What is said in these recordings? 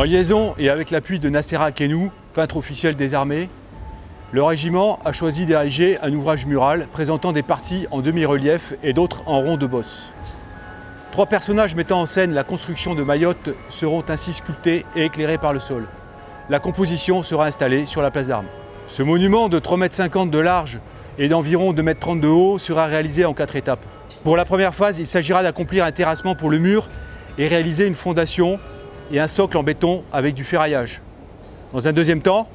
En liaison et avec l'appui de Nassera Kennou, peintre officiel des armées, le régiment a choisi d'ériger un ouvrage mural présentant des parties en demi-relief et d'autres en rond de bosse. 3 personnages mettant en scène la construction de Mayotte seront ainsi sculptés et éclairés par le sol. La composition sera installée sur la place d'Armes. Ce monument de 3,50 m de large et d'environ 2,30 m de haut sera réalisé en 4 étapes. Pour la première phase, il s'agira d'accomplir un terrassement pour le mur et réaliser une fondation et un socle en béton avec du ferraillage. Dans un deuxième temps,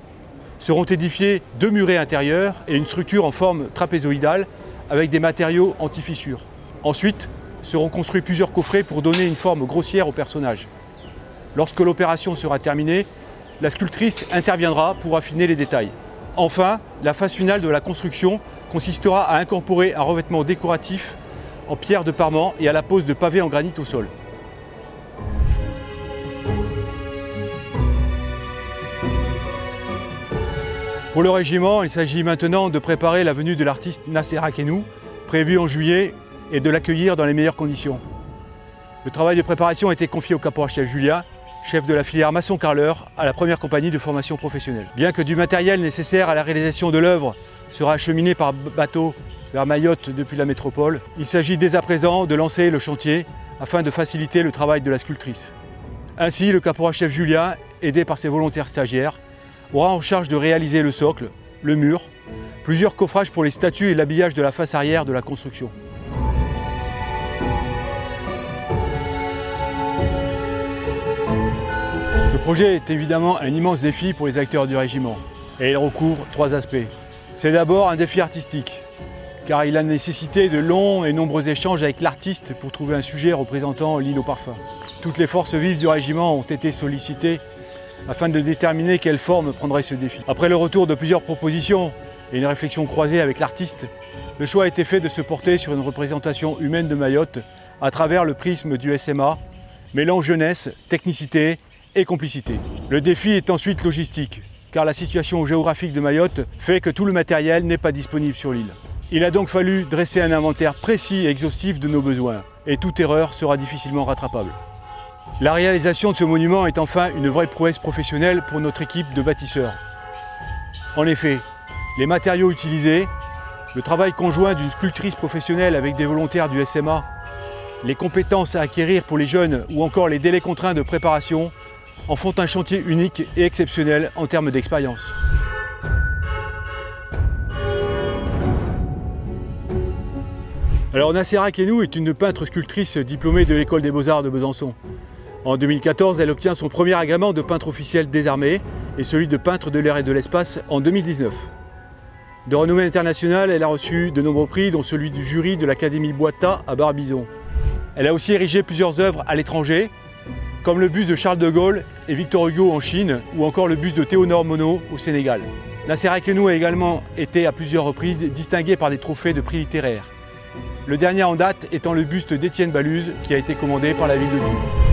seront édifiés 2 murets intérieurs et une structure en forme trapézoïdale avec des matériaux anti-fissures. Ensuite, seront construits plusieurs coffrets pour donner une forme grossière au personnage. Lorsque l'opération sera terminée, la sculptrice interviendra pour affiner les détails. Enfin, la phase finale de la construction consistera à incorporer un revêtement décoratif en pierre de parement et à la pose de pavés en granit au sol. Pour le régiment, il s'agit maintenant de préparer la venue de l'artiste Nassera Kennou, prévue en juillet, et de l'accueillir dans les meilleures conditions. Le travail de préparation a été confié au caporal-chef Julien, chef de la filière maçon-carreleur à la première compagnie de formation professionnelle. Bien que du matériel nécessaire à la réalisation de l'œuvre sera acheminé par bateau vers Mayotte depuis la métropole, il s'agit dès à présent de lancer le chantier afin de faciliter le travail de la sculptrice. Ainsi, le caporal-chef Julien, aidé par ses volontaires stagiaires, aura en charge de réaliser le socle, le mur, plusieurs coffrages pour les statues et l'habillage de la face arrière de la construction. Ce projet est évidemment un immense défi pour les acteurs du régiment et il recouvre 3 aspects. C'est d'abord un défi artistique, car il a nécessité de longs et nombreux échanges avec l'artiste pour trouver un sujet représentant l'île au parfum. Toutes les forces vives du régiment ont été sollicitées afin de déterminer quelle forme prendrait ce défi. Après le retour de plusieurs propositions et une réflexion croisée avec l'artiste, le choix a été fait de se porter sur une représentation humaine de Mayotte à travers le prisme du SMA, mêlant jeunesse, technicité et complicité. Le défi est ensuite logistique, car la situation géographique de Mayotte fait que tout le matériel n'est pas disponible sur l'île. Il a donc fallu dresser un inventaire précis et exhaustif de nos besoins, et toute erreur sera difficilement rattrapable. La réalisation de ce monument est enfin une vraie prouesse professionnelle pour notre équipe de bâtisseurs. En effet, les matériaux utilisés, le travail conjoint d'une sculptrice professionnelle avec des volontaires du SMA, les compétences à acquérir pour les jeunes ou encore les délais contraints de préparation en font un chantier unique et exceptionnel en termes d'expérience. Alors Nassera Kennou est une peintre sculptrice diplômée de l'école des beaux-arts de Besançon. En 2014, elle obtient son premier agrément de peintre officiel des armées et celui de peintre de l'air et de l'espace en 2019. De renommée internationale, elle a reçu de nombreux prix, dont celui du jury de l'Académie Boita à Barbizon. Elle a aussi érigé plusieurs œuvres à l'étranger, comme le buste de Charles de Gaulle et Victor Hugo en Chine, ou encore le buste de Théodore Monod au Sénégal. Nassera Kennou a également été à plusieurs reprises distinguée par des trophées de prix littéraires. Le dernier en date étant le buste d'Étienne Baluse, qui a été commandé par la ville de Dieu.